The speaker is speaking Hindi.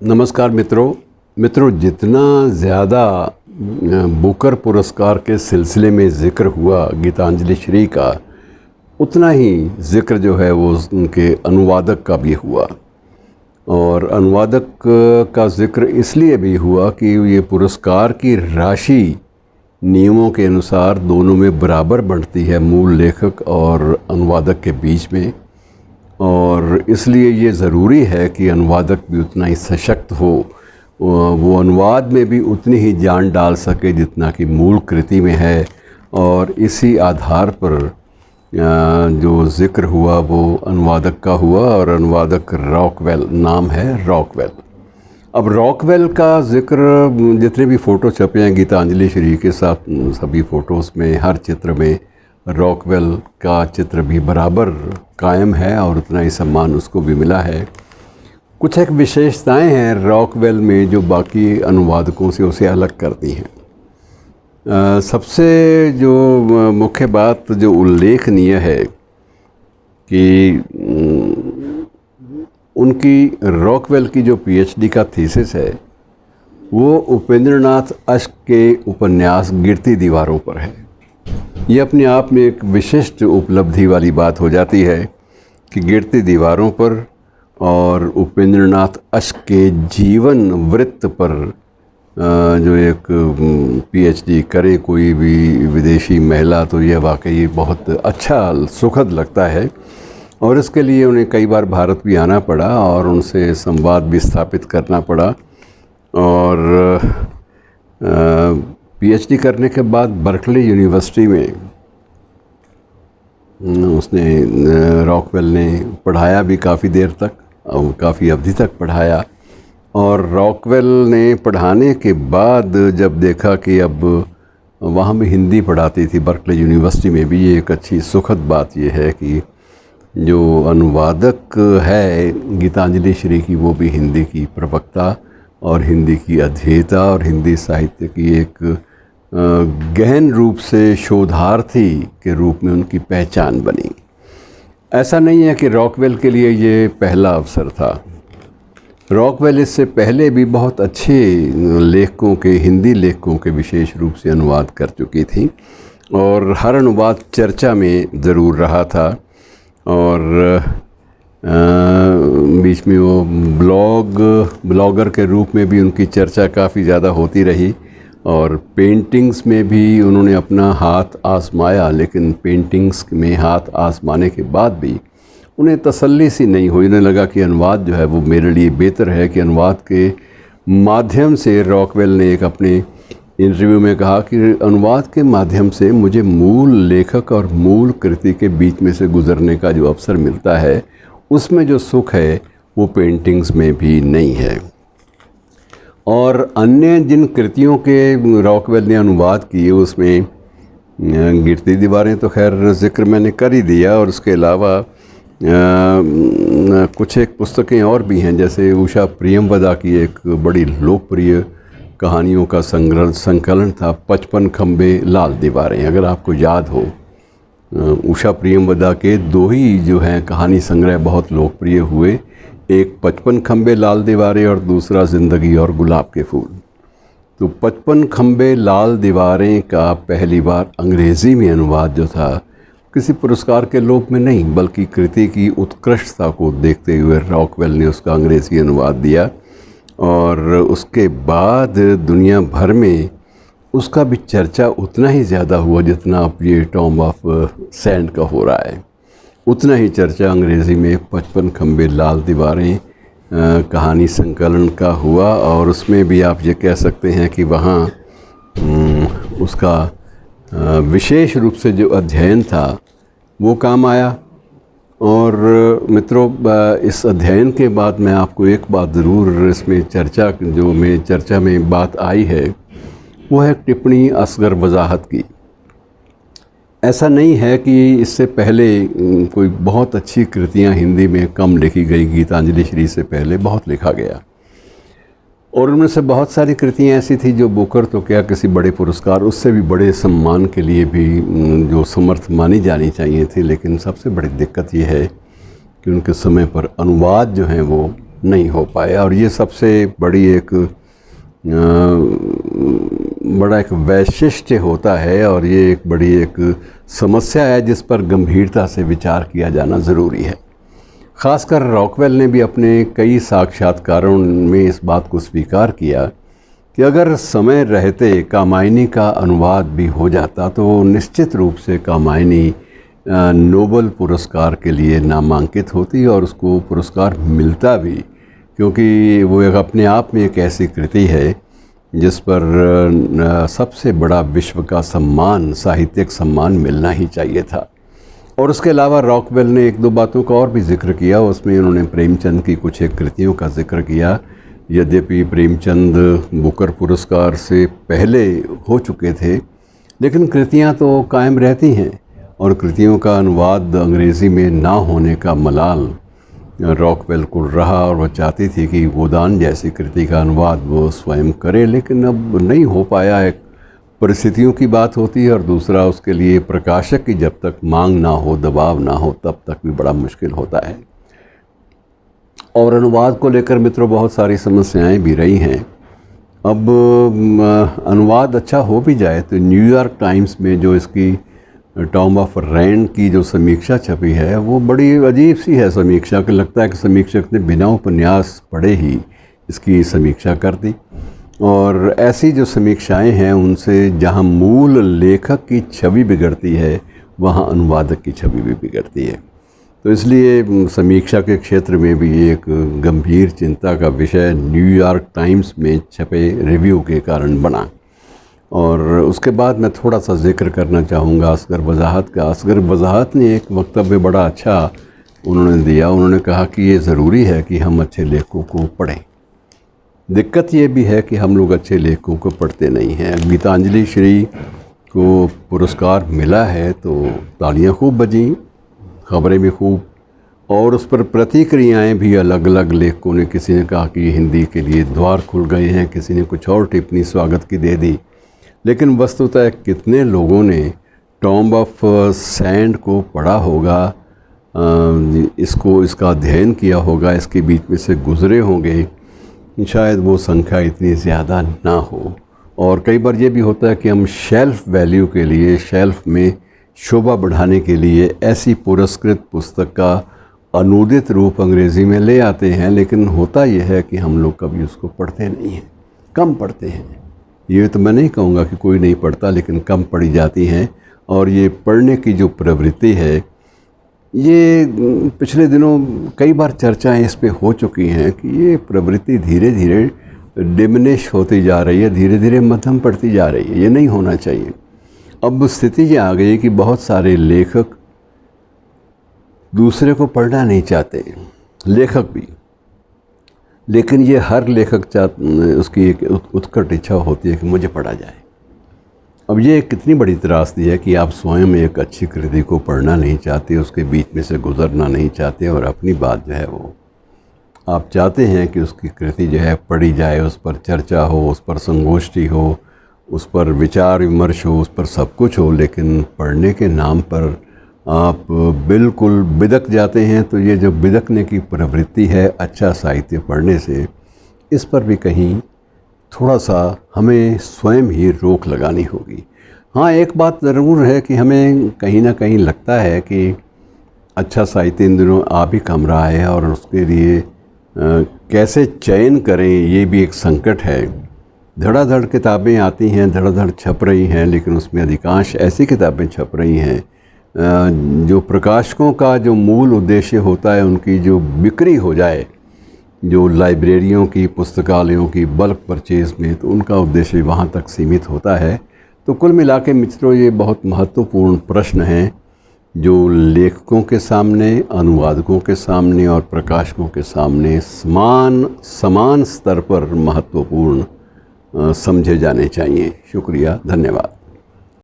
नमस्कार मित्रों, जितना ज़्यादा बुकर पुरस्कार के सिलसिले में ज़िक्र हुआ गीतांजलि श्री का, उतना ही ज़िक्र जो है वो उनके अनुवादक का भी हुआ। और अनुवादक का ज़िक्र इसलिए भी हुआ कि ये पुरस्कार की राशि नियमों के अनुसार दोनों में बराबर बंटती है, मूल लेखक और अनुवादक के बीच में। और इसलिए ये ज़रूरी है कि अनुवादक भी उतना ही सशक्त हो, वो अनुवाद में भी उतनी ही जान डाल सके जितना कि मूल कृति में है। और इसी आधार पर जो ज़िक्र हुआ वो अनुवादक का हुआ, और अनुवादक रॉकवेल नाम है, रॉकवेल। अब रॉकवेल का ज़िक्र जितने भी फ़ोटो छपे हैं गीतांजलि श्री के साथ, सभी फ़ोटोज़ में, हर चित्र में रॉकवेल का चित्र भी बराबर कायम है और उतना ही सम्मान उसको भी मिला है। कुछ एक विशेषताएं हैं रॉकवेल में जो बाकी अनुवादकों से उसे अलग करती हैं। सबसे जो मुख्य बात जो उल्लेखनीय है कि उनकी रॉकवेल की जो पीएचडी का थीसिस है वो उपेंद्रनाथ अश्क के उपन्यास गिरती दीवारों पर है। ये अपने आप में एक विशिष्ट उपलब्धि वाली बात हो जाती है कि गिरती दीवारों पर और उपेंद्रनाथ अश्क के जीवन वृत्त पर जो एक पीएचडी करे कोई भी विदेशी महिला, तो यह वाकई बहुत अच्छा, सुखद लगता है। और इसके लिए उन्हें कई बार भारत भी आना पड़ा और उनसे संवाद भी स्थापित करना पड़ा। और पीएचडी करने के बाद बर्कले यूनिवर्सिटी में उसने रॉकवेल ने पढ़ाया भी काफ़ी देर तक, और काफ़ी अवधि तक पढ़ाया। और रॉकवेल ने पढ़ाने के बाद जब देखा कि अब वहाँ भी हिंदी पढ़ाती थी बर्कले यूनिवर्सिटी में भी, ये एक अच्छी सुखद बात ये है कि जो अनुवादक है गीतांजलि श्री की वो भी हिंदी की प्रवक्ता और हिंदी की अध्येता और हिंदी साहित्य की एक गहन रूप से शोधार्थी के रूप में उनकी पहचान बनी। ऐसा नहीं है कि रॉकवेल के लिए ये पहला अवसर था। रॉकवेल इससे पहले भी बहुत अच्छे लेखकों के, हिंदी लेखकों के विशेष रूप से अनुवाद कर चुकी थी और हर अनुवाद चर्चा में ज़रूर रहा था। और बीच में वो ब्लॉगर के रूप में भी उनकी चर्चा काफ़ी ज़्यादा होती रही। और पेंटिंग्स में भी उन्होंने अपना हाथ आजमाया, लेकिन पेंटिंग्स में हाथ आजमाने के बाद भी उन्हें तसल्ली सी नहीं हुई। उन्हें लगा कि अनुवाद जो है वो मेरे लिए बेहतर है। कि अनुवाद के माध्यम से, रॉकवेल ने एक अपने इंटरव्यू में कहा कि अनुवाद के माध्यम से मुझे मूल लेखक और मूल कृति के बीच में से गुज़रने का जो अवसर मिलता है, उसमें जो सुख है वो पेंटिंग्स में भी नहीं है। और अन्य जिन कृतियों के रॉकवेल ने अनुवाद किए उसमें गिरती दीवारें तो खैर ज़िक्र मैंने कर ही दिया, और उसके अलावा कुछ एक पुस्तकें और भी हैं, जैसे उषा प्रियमवदा की एक बड़ी लोकप्रिय कहानियों का संकलन था 55 खंबे लाल दीवारें। अगर आपको याद हो, उषा प्रियमवदा के दो ही जो हैं कहानी संग्रह बहुत लोकप्रिय हुए, एक 55 खंबे लाल दीवारें और दूसरा ज़िंदगी और गुलाब के फूल। तो 55 खंबे लाल दीवारें का पहली बार अंग्रेज़ी में अनुवाद जो था, किसी पुरस्कार के लोभ में नहीं बल्कि कृति की उत्कृष्टता को देखते हुए रॉकवेल ने उसका अंग्रेज़ी अनुवाद दिया। और उसके बाद दुनिया भर में उसका भी चर्चा उतना ही ज़्यादा हुआ जितना अब ये टॉम ऑफ सैंड का हो रहा है। उतना ही चर्चा अंग्रेज़ी में 55 खंबे लाल दीवारें कहानी संकलन का हुआ। और उसमें भी आप ये कह सकते हैं कि वहाँ उसका विशेष रूप से जो अध्ययन था वो काम आया। और मित्रों, इस अध्ययन के बाद मैं आपको एक बात ज़रूर इसमें चर्चा में बात आई है, वो है टिप्पणी असगर वजाहत की। ऐसा नहीं है कि इससे पहले कोई बहुत अच्छी कृतियाँ हिंदी में कम लिखी गई, गीतांजलि श्री से पहले बहुत लिखा गया। और उनमें से बहुत सारी कृतियाँ ऐसी थी जो बुकर तो क्या, किसी बड़े पुरस्कार, उससे भी बड़े सम्मान के लिए भी जो समर्थ मानी जानी चाहिए थी। लेकिन सबसे बड़ी दिक्कत ये है कि उनके समय पर अनुवाद जो हैं वो नहीं हो पाया। और ये सबसे बड़ी एक बड़ा एक वैशिष्ट्य होता है और ये एक बड़ी एक समस्या है जिस पर गंभीरता से विचार किया जाना ज़रूरी है। ख़ासकर रॉकवेल ने भी अपने कई साक्षात्कारों में इस बात को स्वीकार किया कि अगर समय रहते कामायनी का अनुवाद भी हो जाता तो निश्चित रूप से कामायनी नोबेल पुरस्कार के लिए नामांकित होती और उसको पुरस्कार मिलता भी, क्योंकि वो एक अपने आप में एक ऐसी कृति है जिस पर सबसे बड़ा विश्व का सम्मान, साहित्यिक सम्मान मिलना ही चाहिए था। और उसके अलावा रॉकवेल ने एक दो बातों का और भी जिक्र किया। उसमें उन्होंने प्रेमचंद की कुछ एक कृतियों का जिक्र किया। यद्यपि प्रेमचंद बुकर पुरस्कार से पहले हो चुके थे, लेकिन कृतियां तो कायम रहती हैं और कृतियों का अनुवाद अंग्रेज़ी में ना होने का मलाल रॉकवेल को रहा और वह चाहती थी कि गोदान जैसी कृति का अनुवाद वो स्वयं करे, लेकिन अब नहीं हो पाया। एक परिस्थितियों की बात होती है और दूसरा उसके लिए प्रकाशक की जब तक मांग ना हो, दबाव ना हो, तब तक भी बड़ा मुश्किल होता है। और अनुवाद को लेकर मित्रों बहुत सारी समस्याएं भी रही हैं। अब अनुवाद अच्छा हो भी जाए तो न्यूयॉर्क टाइम्स में जो इसकी टॉम ऑफ रैंड की जो समीक्षा छपी है वो बड़ी अजीब सी है समीक्षा, कि लगता है कि समीक्षक ने बिना उपन्यास पढ़े ही इसकी समीक्षा कर दी। और ऐसी जो समीक्षाएं हैं उनसे जहां मूल लेखक की छवि बिगड़ती है वहां अनुवादक की छवि भी बिगड़ती है। तो इसलिए समीक्षा के क्षेत्र में भी एक गंभीर चिंता का विषय न्यूयॉर्क टाइम्स में छपे रिव्यू के कारण बना। और उसके बाद मैं थोड़ा सा जिक्र करना चाहूँगा असगर वजाहत का। असगर वजाहत ने एक वक्तव्य बड़ा अच्छा उन्होंने दिया। उन्होंने कहा कि ये ज़रूरी है कि हम अच्छे लेखकों को पढ़ें। दिक्कत ये भी है कि हम लोग अच्छे लेखकों को पढ़ते नहीं हैं। गीतांजलि श्री को पुरस्कार मिला है तो तालियां खूब बजीं, खबरें भी खूब, और उस पर प्रतिक्रियाएं भी अलग अलग लेखकों ने, किसी ने कहा कि हिंदी के लिए द्वार खुल गए हैं, किसी ने कुछ और टिप्पणी स्वागत की दे दी। लेकिन वस्तुतः कितने लोगों ने टॉम ऑफ सैंड को पढ़ा होगा, इसका अध्ययन किया होगा, इसके बीच में से गुज़रे होंगे? शायद वो संख्या इतनी ज़्यादा ना हो। और कई बार ये भी होता है कि हम शेल्फ वैल्यू के लिए, शेल्फ में शोभा बढ़ाने के लिए ऐसी पुरस्कृत पुस्तक का अनुदित रूप अंग्रेज़ी में ले आते हैं, लेकिन होता यह है कि हम लोग कभी उसको पढ़ते नहीं हैं, कम पढ़ते हैं। ये तो मैं नहीं कहूँगा कि कोई नहीं पढ़ता, लेकिन कम पढ़ी जाती हैं। और ये पढ़ने की जो प्रवृत्ति है, ये पिछले दिनों कई बार चर्चाएं इस पे हो चुकी हैं कि ये प्रवृत्ति धीरे धीरे डिमिनिश होती जा रही है, धीरे धीरे मध्यम पड़ती जा रही है। ये नहीं होना चाहिए। अब स्थिति ये आ गई कि बहुत सारे लेखक दूसरे को पढ़ना नहीं चाहते, लेखक भी, लेकिन ये हर लेखक उसकी एक उत्कट इच्छा होती है कि मुझे पढ़ा जाए। अब ये कितनी बड़ी त्रासदी है कि आप स्वयं एक अच्छी कृति को पढ़ना नहीं चाहते, उसके बीच में से गुजरना नहीं चाहते, और अपनी बात जो है वो आप चाहते हैं कि उसकी कृति जो है पढ़ी जाए, उस पर चर्चा हो, उस पर संगोष्ठी हो, उस पर विचार विमर्श हो, उस पर सब कुछ हो, लेकिन पढ़ने के नाम पर आप बिल्कुल बिदक जाते हैं। तो ये जो बिदकने की प्रवृत्ति है अच्छा साहित्य पढ़ने से, इस पर भी कहीं थोड़ा सा हमें स्वयं ही रोक लगानी होगी। हाँ, एक बात ज़रूर है कि हमें कहीं ना कहीं लगता है कि अच्छा साहित्य इन दिनों आ भी कम रहा है, और उसके लिए कैसे चयन करें ये भी एक संकट है। धड़ाधड़ किताबें आती हैं, धड़ाधड़ छप रही हैं, लेकिन उसमें अधिकांश ऐसी किताबें छप रही हैं जो प्रकाशकों का जो मूल उद्देश्य होता है उनकी जो बिक्री हो जाए, जो लाइब्रेरियों की, पुस्तकालयों की बल्क परचेज़ में, तो उनका उद्देश्य वहाँ तक सीमित होता है। तो कुल मिला के मित्रों ये बहुत महत्वपूर्ण प्रश्न हैं जो लेखकों के सामने, अनुवादकों के सामने और प्रकाशकों के सामने समान स्तर पर महत्वपूर्ण समझे जाने चाहिए। शुक्रिया, धन्यवाद।